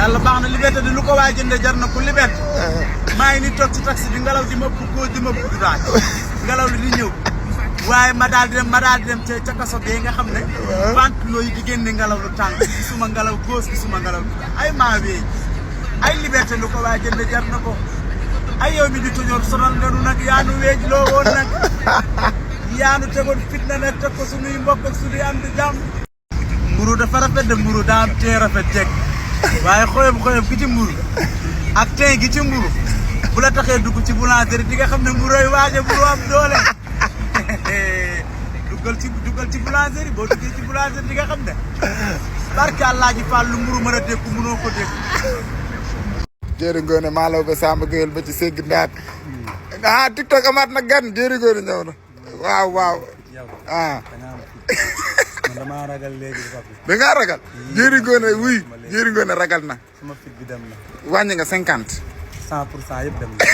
yàlla baax na liberté di lu ko waay jëndee jar na ko liberté. maa ngi ni toog ci taxi bi ngelaw di ma bëgg di ma bëgg daal ngelaw li di ñëw waaye ma daal di dem ca kaso bee nga xam ne. ventilo yi di génne ngelaw lu tàng gisuma ngelaw gauche gisuma ngelaw ay maa wee ay liberté lu ko waay jëndee jar na ko ay yow mi di tuñoor sonal nga nu nag yaa nu weej loo woon nag yaa nu tegoon fitna nag teg ko suñuy mbokk ak suñuy am di jàmm. mburu dafa rafet de mburu daa am tee rafet teg waaye xoyom gi ci mburu ak tey gi ci mburu bu la taxee dugg ci boulangerie di nga xam ne mburoy waaje mburu am doole duggal ci boulangerie boo duggee ci boulangerie di nga xam ne barke Allah ji Fall lu mburu mën a dékku mënoo ko dékku. Jéeri Ngoone maalaw ba Samba Gueye ba ci segg ndaat TikTok amaat na gan Jéeri Ngoone ñëw na waaw man damaa ragal léegi da ngaa ragal Jéeri Ngoone wuy Jéeri Ngoone ragal na sama fit bi dem na wàññi nga 50 100% yëpp dem na